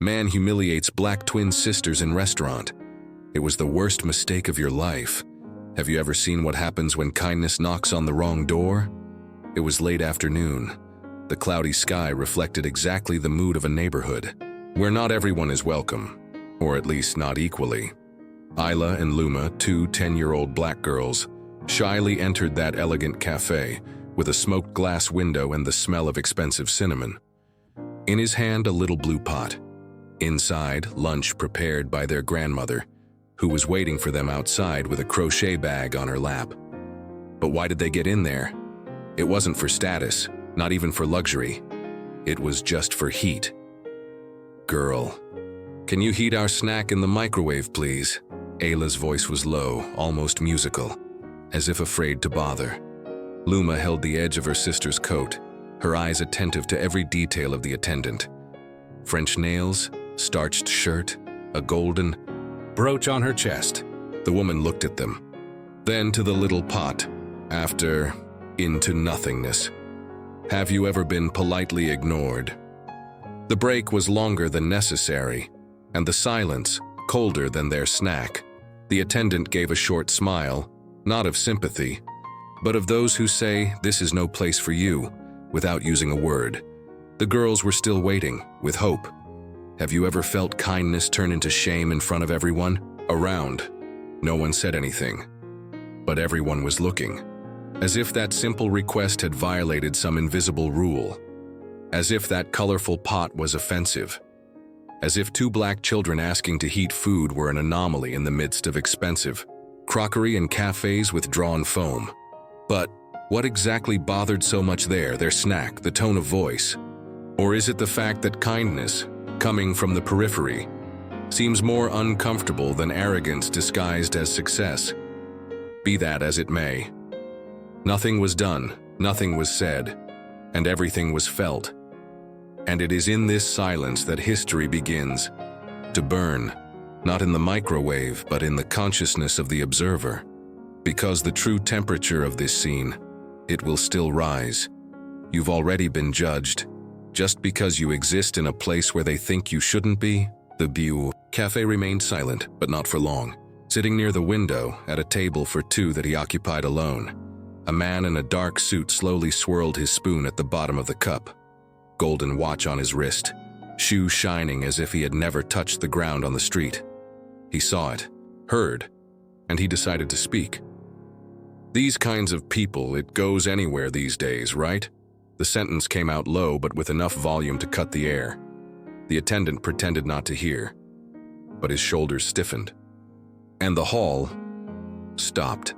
Man humiliates black twin sisters in restaurant. It was the worst mistake of your life. Have you ever seen what happens when kindness knocks on the wrong door? It was late afternoon. The cloudy sky reflected exactly the mood of a neighborhood, where not everyone is welcome, or at least not equally. Isla and Luma, two 10-year-old black girls, shyly entered that elegant cafe with a smoked glass window and the smell of expensive cinnamon. In his hand, a little blue pot. Inside, lunch prepared by their grandmother, who was waiting for them outside with a crochet bag on her lap. But why did they get in there? It wasn't for status, not even for luxury. It was just for heat. Girl, can you heat our snack in the microwave, please? Ayla's voice was low, almost musical, as if afraid to bother. Luma held the edge of her sister's coat, her eyes attentive to every detail of the attendant. French nails, starched shirt, a golden brooch on her chest. The woman looked at them, then to the little pot, after into nothingness. Have you ever been politely ignored? The break was longer than necessary, and the silence colder than their snack. The attendant gave a short smile, not of sympathy, but of those who say, "This is no place for you," without using a word. The girls were still waiting, with hope. Have you ever felt kindness turn into shame in front of everyone around? No one said anything, but everyone was looking, as if that simple request had violated some invisible rule, as if that colorful pot was offensive, as if two black children asking to heat food were an anomaly in the midst of expensive crockery and cafes with drawn foam. But what exactly bothered so much there, their snack, the tone of voice? Or is it the fact that kindness, coming from the periphery, seems more uncomfortable than arrogance disguised as success? Be that as it may. Nothing was done, nothing was said, and everything was felt. And it is in this silence that history begins to burn, not in the microwave, but in the consciousness of the observer. Because the true temperature of this scene, it will still rise. You've already been judged. Just because you exist in a place where they think you shouldn't be. The Beau Cafe remained silent, but not for long. Sitting near the window, at a table for two that he occupied alone, a man in a dark suit slowly swirled his spoon at the bottom of the cup. Golden watch on his wrist, shoes shining as if he had never touched the ground on the street. He saw it, heard, and he decided to speak. These kinds of people, it goes anywhere these days, right? The sentence came out low, but with enough volume to cut the air. The attendant pretended not to hear, but his shoulders stiffened. And the hall stopped.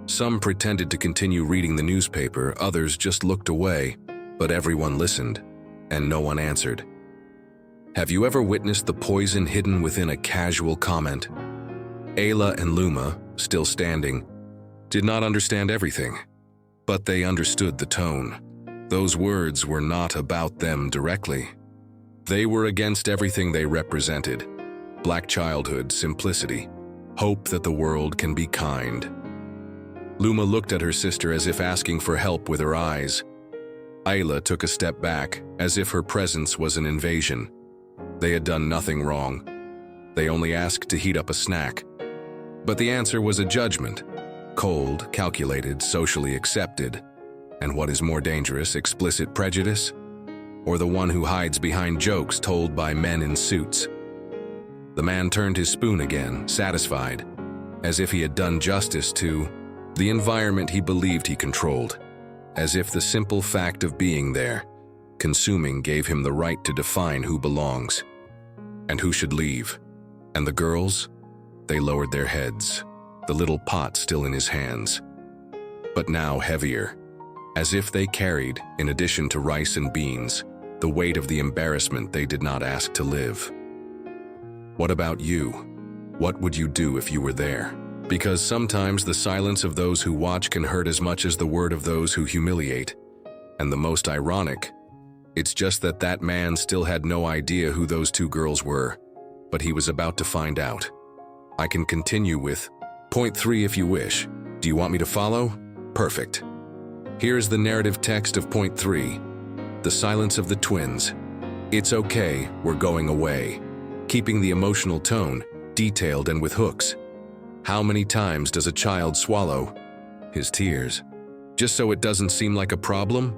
Some pretended to continue reading the newspaper, others just looked away, but everyone listened, and no one answered. Have you ever witnessed the poison hidden within a casual comment? Ayla and Luma, still standing, did not understand everything, but they understood the tone. Those words were not about them directly. They were against everything they represented. Black childhood, simplicity, hope that the world can be kind. Luma looked at her sister as if asking for help with her eyes. Ayla took a step back, as if her presence was an invasion. They had done nothing wrong. They only asked to heat up a snack. But the answer was a judgment. Cold, calculated, socially accepted. And what is more dangerous, explicit prejudice? Or the one who hides behind jokes told by men in suits? The man turned his spoon again, satisfied, as if he had done justice to the environment he believed he controlled, as if the simple fact of being there, consuming, gave him the right to define who belongs and who should leave. And the girls? They lowered their heads, the little pot still in his hands, but now heavier, as if they carried, in addition to rice and beans, the weight of the embarrassment they did not ask to live. What about you? What would you do if you were there? Because sometimes the silence of those who watch can hurt as much as the word of those who humiliate. And the most ironic, it's just that that man still had no idea who those two girls were, but he was about to find out. I can continue with point 3 if you wish. Do you want me to follow? Perfect. Here's the narrative text of point 3, the silence of the twins. "It's okay, we're going away," keeping the emotional tone, detailed and with hooks. How many times does a child swallow his tears just so it doesn't seem like a problem?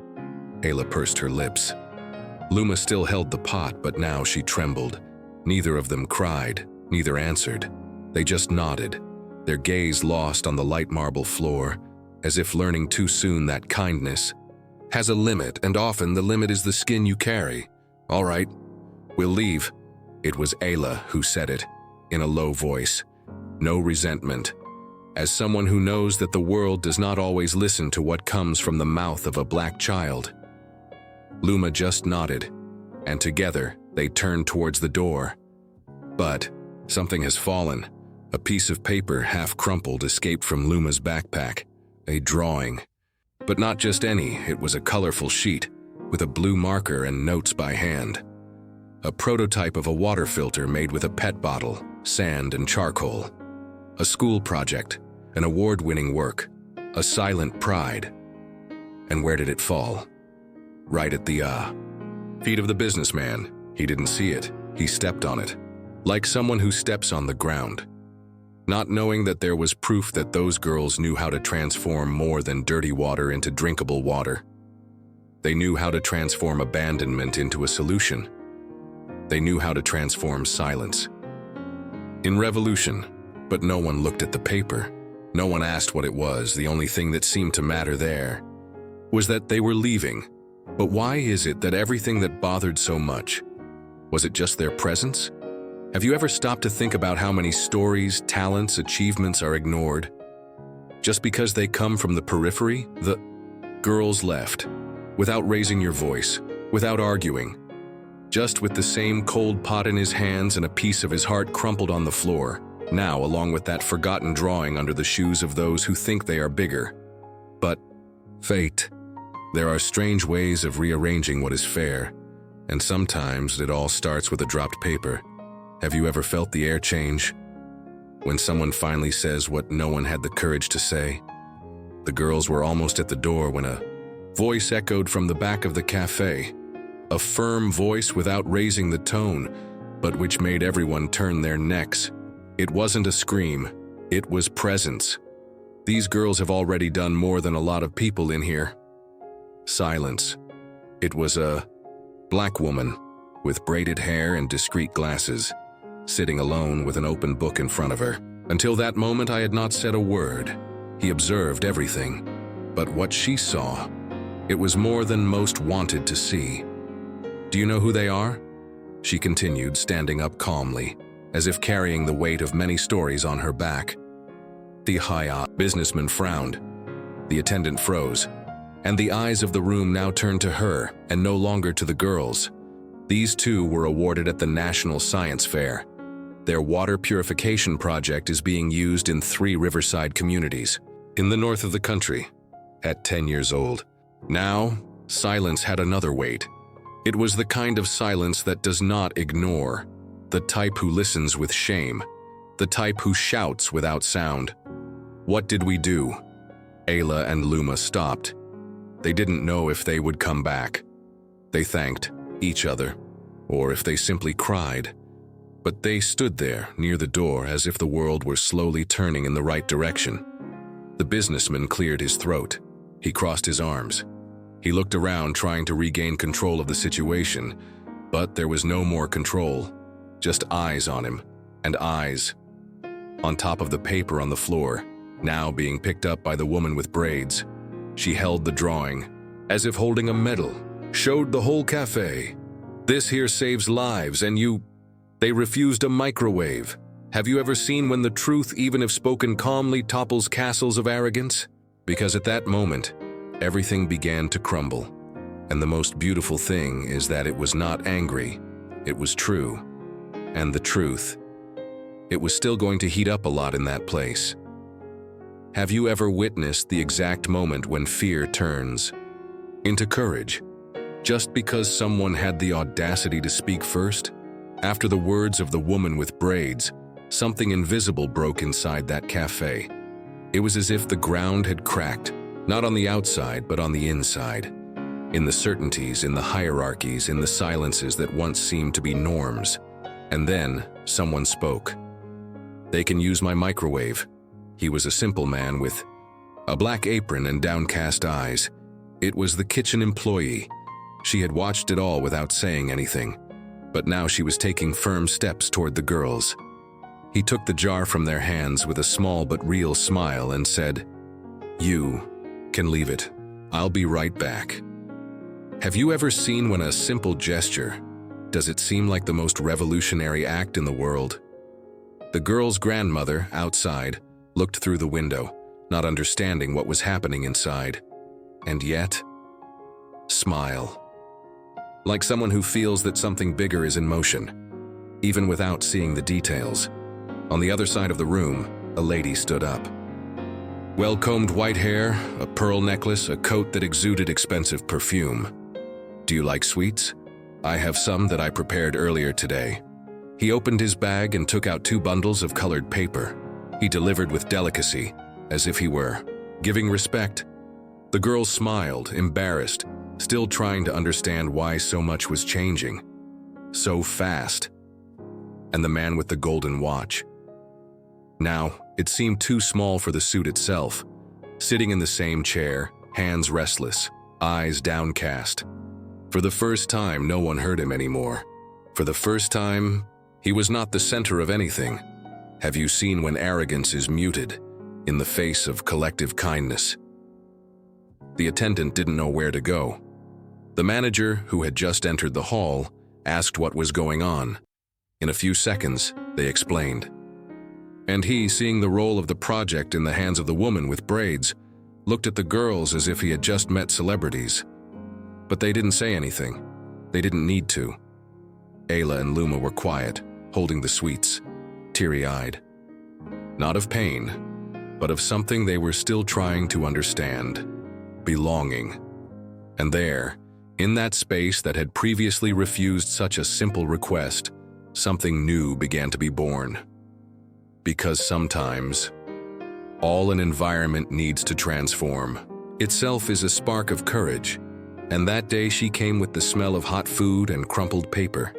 Ayla pursed her lips. Luma still held the pot, but now she trembled. Neither of them cried, neither answered. They just nodded, their gaze lost on the light marble floor, as if learning too soon that kindness has a limit, and often the limit is the skin you carry. "All right, we'll leave." It was Ayla who said it, in a low voice. No resentment. As someone who knows that the world does not always listen to what comes from the mouth of a black child. Luma just nodded, and together they turned towards the door. But something has fallen. A piece of paper, half crumpled, escaped from Luma's backpack. A drawing. But not just any, it was a colorful sheet, with a blue marker and notes by hand. A prototype of a water filter made with a PET bottle, sand and charcoal. A school project, an award-winning work, a silent pride. And where did it fall? Right at the feet of the businessman. He didn't see it, he stepped on it, like someone who steps on the ground. Not knowing that there was proof that those girls knew how to transform more than dirty water into drinkable water. They knew how to transform abandonment into a solution. They knew how to transform silence in revolution, but no one looked at the paper. No one asked what it was. The only thing that seemed to matter there was that they were leaving. But why is it that everything that bothered so much? Was it just their presence? Have you ever stopped to think about how many stories, talents, achievements are ignored just because they come from the periphery? The girls left, without raising your voice, without arguing, just with the same cold pot in his hands and a piece of his heart crumpled on the floor, now along with that forgotten drawing under the shoes of those who think they are bigger. But fate. There are strange ways of rearranging what is fair, and sometimes it all starts with a dropped paper. Have you ever felt the air change? When someone finally says what no one had the courage to say? The girls were almost at the door when a voice echoed from the back of the cafe. A firm voice without raising the tone, but which made everyone turn their necks. It wasn't a scream, it was presence. These girls have already done more than a lot of people in here. Silence. It was a black woman with braided hair and discreet glasses, sitting alone with an open book in front of her. Until that moment, I had not said a word. He observed everything. But what she saw, it was more than most wanted to see. "Do you know who they are?" She continued, standing up calmly, as if carrying the weight of many stories on her back. The high businessman frowned. The attendant froze, and the eyes of the room now turned to her and no longer to the girls. These two were awarded at the National Science Fair. Their water purification project is being used in 3 riverside communities in the north of the country. At 10 years old. Now, silence had another weight. It was the kind of silence that does not ignore, the type who listens with shame, the type who shouts without sound. What did we do? Ayla and Luma stopped. They didn't know if they would come back. They thanked each other, or if they simply cried. But they stood there, near the door, as if the world were slowly turning in the right direction. The businessman cleared his throat. He crossed his arms. He looked around, trying to regain control of the situation, but there was no more control. Just eyes on him, and eyes on top of the paper on the floor, now being picked up by the woman with braids. She held the drawing, as if holding a medal, showed the whole cafe. "This here saves lives, and they refused a microwave. Have you ever seen when the truth, even if spoken calmly, topples castles of arrogance?" Because at that moment, everything began to crumble. And the most beautiful thing is that it was not angry, it was true. And the truth, it was still going to heat up a lot in that place. Have you ever witnessed the exact moment when fear turns into courage, just because someone had the audacity to speak first? After the words of the woman with braids, something invisible broke inside that cafe. It was as if the ground had cracked, not on the outside, but on the inside. in the certainties, in the hierarchies, in the silences that once seemed to be norms. And then someone spoke. "They can use my microwave." He was a simple man with a black apron and downcast eyes. It was the kitchen employee. She had watched it all without saying anything, but now she was taking firm steps toward the girls. He took the jar from their hands with a small but real smile and said, "You can leave it. I'll be right back." Have you ever seen when a simple gesture, does it seem like the most revolutionary act in the world? The girl's grandmother, outside, looked through the window, not understanding what was happening inside. And yet, smile. Like someone who feels that something bigger is in motion, even without seeing the details. On the other side of the room, a lady stood up. Well-combed white hair, a pearl necklace, a coat that exuded expensive perfume. "Do you like sweets? I have some that I prepared earlier today." He opened his bag and took out 2 bundles of colored paper. He delivered with delicacy, as if he were giving respect. The girl smiled, embarrassed, still trying to understand why so much was changing. So fast. And the man with the golden watch. Now, it seemed too small for the suit itself, sitting in the same chair, hands restless, eyes downcast. For the first time, no one heard him anymore. For the first time, he was not the center of anything. Have you seen when arrogance is muted in the face of collective kindness? The attendant didn't know where to go. The manager, who had just entered the hall, asked what was going on. In a few seconds, they explained. And he, seeing the role of the project in the hands of the woman with braids, looked at the girls as if he had just met celebrities. But they didn't say anything. They didn't need to. Ayla and Luma were quiet, holding the sweets, teary-eyed. Not of pain, but of something they were still trying to understand. Belonging. And there, in that space that had previously refused such a simple request, something new began to be born. Because sometimes, all an environment needs to transform. Itself is a spark of courage, and that day she came with the smell of hot food and crumpled paper.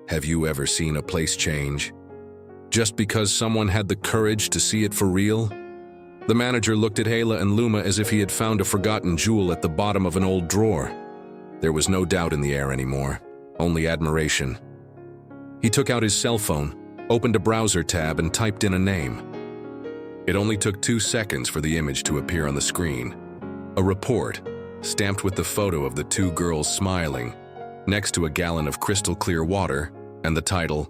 Have you ever seen a place change? Just because someone had the courage to see it for real? The manager looked at Ayla and Luma as if he had found a forgotten jewel at the bottom of an old drawer. There was no doubt in the air anymore, only admiration. He took out his cell phone, opened a browser tab, and typed in a name. It only took 2 seconds for the image to appear on the screen. A report, stamped with the photo of the 2 girls smiling, next to a gallon of crystal-clear water, and the title,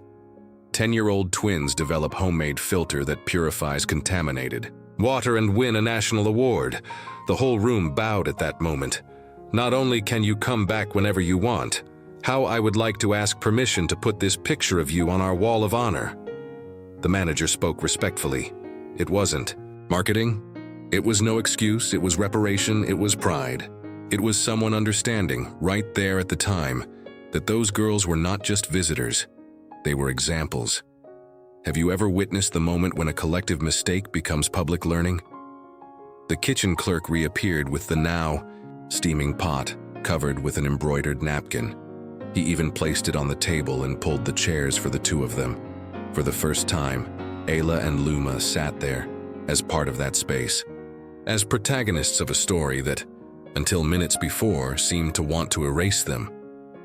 "10-year-old twins develop homemade filter that purifies contaminated water and win a national award." The whole room bowed at that moment. Not only can you come back whenever you want, how I would like to ask permission to put this picture of you on our wall of honor. The manager spoke respectfully. It wasn't marketing. It was no excuse. It was reparation. It was pride. It was someone understanding, right there at the time, that those girls were not just visitors. They were examples. Have you ever witnessed the moment when a collective mistake becomes public learning? The kitchen clerk reappeared with the now steaming pot covered with an embroidered napkin. He even placed it on the table and pulled the chairs for the 2 of them. For the first time, Ayla and Luma sat there as part of that space, as protagonists of a story that, until minutes before, seemed to want to erase them.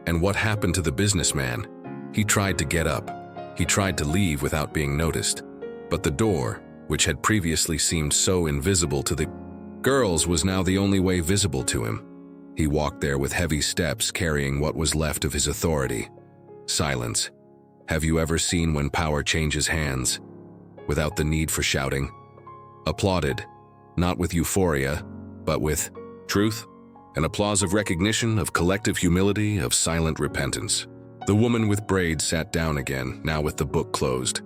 And what happened to the businessman? He tried to get up. He tried to leave without being noticed. But the door, which had previously seemed so invisible to the girls, was now the only way visible to him. He walked there with heavy steps, carrying what was left of his authority. Silence. Have you ever seen when power changes hands, without the need for shouting? Applauded, not with euphoria, but with truth, an applause of recognition, of collective humility, of silent repentance. The woman with braids sat down again, now with the book closed.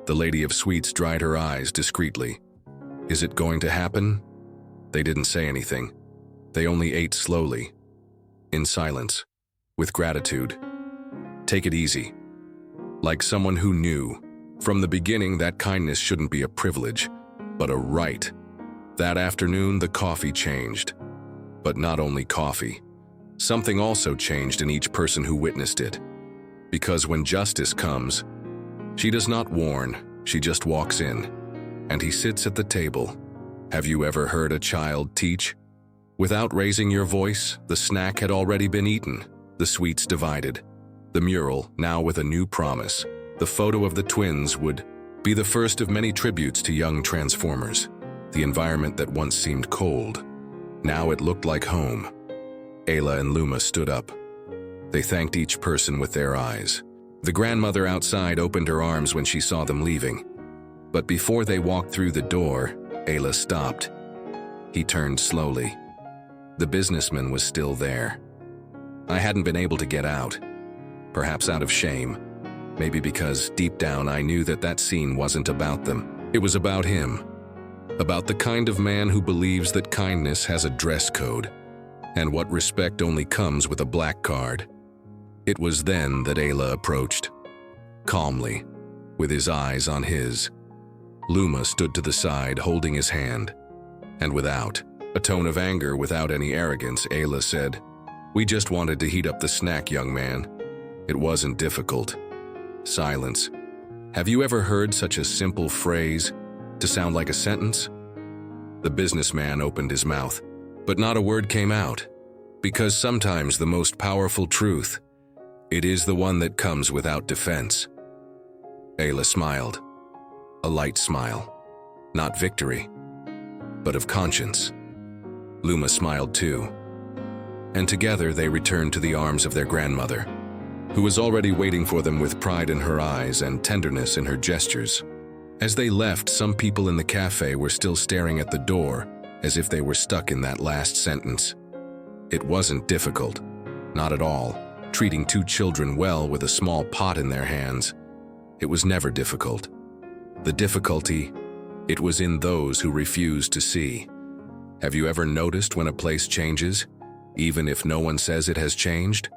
The lady of sweets dried her eyes discreetly. Is it going to happen? They didn't say anything. They only ate slowly, in silence, with gratitude. Take it easy. Like someone who knew, from the beginning, that kindness shouldn't be a privilege, but a right. That afternoon, the coffee changed. But not only coffee. Something also changed in each person who witnessed it. Because when justice comes, she does not warn, she just walks in. And he sits at the table. Have you ever heard a child teach? Without raising your voice, the snack had already been eaten, the sweets divided. The mural, now with a new promise. The photo of the twins would be the first of many tributes to young transformers. The environment that once seemed cold, now it looked like home. Ayla and Luma stood up. They thanked each person with their eyes. The grandmother outside opened her arms when she saw them leaving. But before they walked through the door, Ayla stopped. He turned slowly. The businessman was still there. I hadn't been able to get out, perhaps out of shame. Maybe because deep down I knew that that scene wasn't about them. It was about him. About the kind of man who believes that kindness has a dress code, and what respect only comes with a black card. It was then that Ayla approached. Calmly, with his eyes on his. Luma stood to the side, holding his hand. And without a tone of anger, without any arrogance, Ayla said, "We just wanted to heat up the snack, young man. It wasn't difficult." Silence. Have you ever heard such a simple phrase to sound like a sentence? The businessman opened his mouth, but not a word came out. Because sometimes the most powerful truth, it is the one that comes without defense. Ayla smiled. A light smile. Not victory, but of conscience. Luma smiled too. And together they returned to the arms of their grandmother, who was already waiting for them with pride in her eyes and tenderness in her gestures. As they left, some people in the cafe were still staring at the door, as if they were stuck in that last sentence. It wasn't difficult, not at all, treating two children well with a small pot in their hands. It was never difficult. The difficulty, it was in those who refused to see. Have you ever noticed when a place changes, even if no one says it has changed?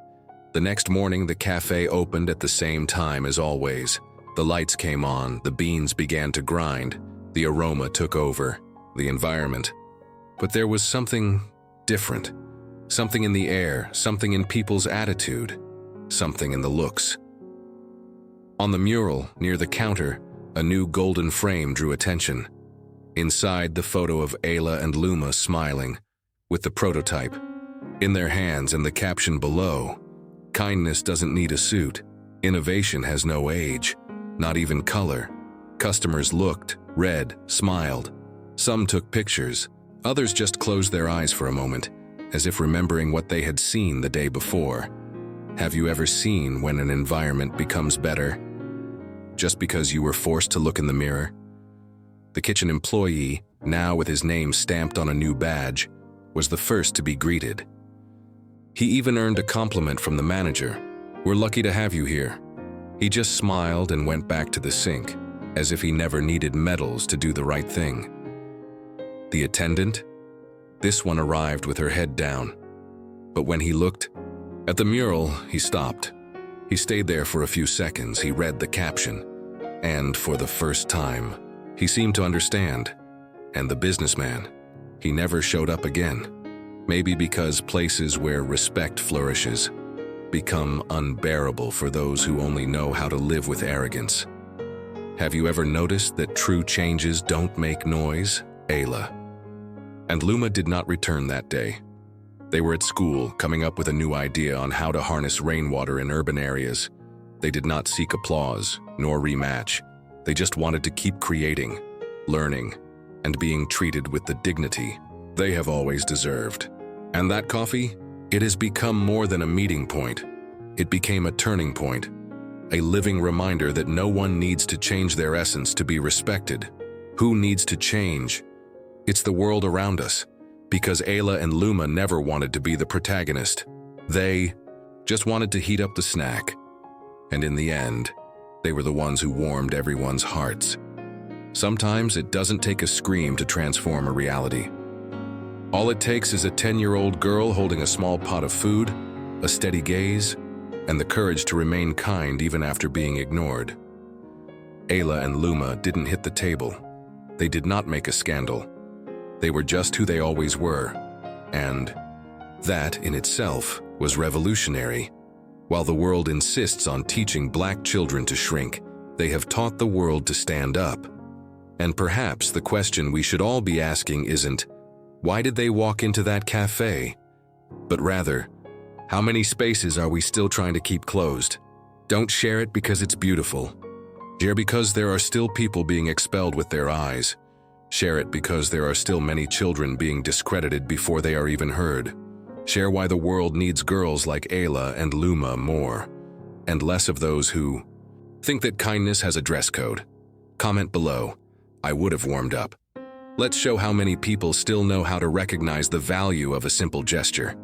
The next morning, the cafe opened at the same time as always. The lights came on, the beans began to grind, the aroma took over, the environment. But there was something different. Something in the air, something in people's attitude, something in the looks. On the mural, near the counter, a new golden frame drew attention. Inside, the photo of Ayla and Luma smiling, with the prototype in their hands and the caption below, "Kindness doesn't need a suit. Innovation has no age, not even color." Customers looked, read, smiled. Some took pictures. Others just closed their eyes for a moment, as if remembering what they had seen the day before. Have you ever seen when an environment becomes better just because you were forced to look in the mirror? The kitchen employee, now with his name stamped on a new badge, was the first to be greeted. He even earned a compliment from the manager. "We're lucky to have you here." He just smiled and went back to the sink, as if he never needed medals to do the right thing. The attendant? This one arrived with her head down. But when he looked at the mural, he stopped. He stayed there for a few seconds. He read the caption. And for the first time, he seemed to understand. And the businessman, he never showed up again. Maybe because places where respect flourishes become unbearable for those who only know how to live with arrogance. Have you ever noticed that true changes don't make noise? Ayla and Luma did not return that day. They were at school, coming up with a new idea on how to harness rainwater in urban areas. They did not seek applause, nor rematch. They just wanted to keep creating, learning, and being treated with the dignity they have always deserved. And that coffee? It has become more than a meeting point. It became a turning point, a living reminder that no one needs to change their essence to be respected. Who needs to change? It's the world around us, because Ayla and Luma never wanted to be the protagonist. They just wanted to heat up the snack. And in the end, they were the ones who warmed everyone's hearts. Sometimes it doesn't take a scream to transform a reality. All it takes is a 10-year-old girl holding a small pot of food, a steady gaze, and the courage to remain kind even after being ignored. Ayla and Luma didn't hit the table. They did not make a scandal. They were just who they always were, and that in itself was revolutionary. While the world insists on teaching black children to shrink, they have taught the world to stand up. And perhaps the question we should all be asking isn't, why did they walk into that cafe? But rather, how many spaces are we still trying to keep closed? Don't share it because it's beautiful. Share because there are still people being expelled with their eyes. Share it because there are still many children being discredited before they are even heard. Share why the world needs girls like Ayla and Luma more, and less of those who think that kindness has a dress code. Comment below. I would have warmed up. Let's show how many people still know how to recognize the value of a simple gesture.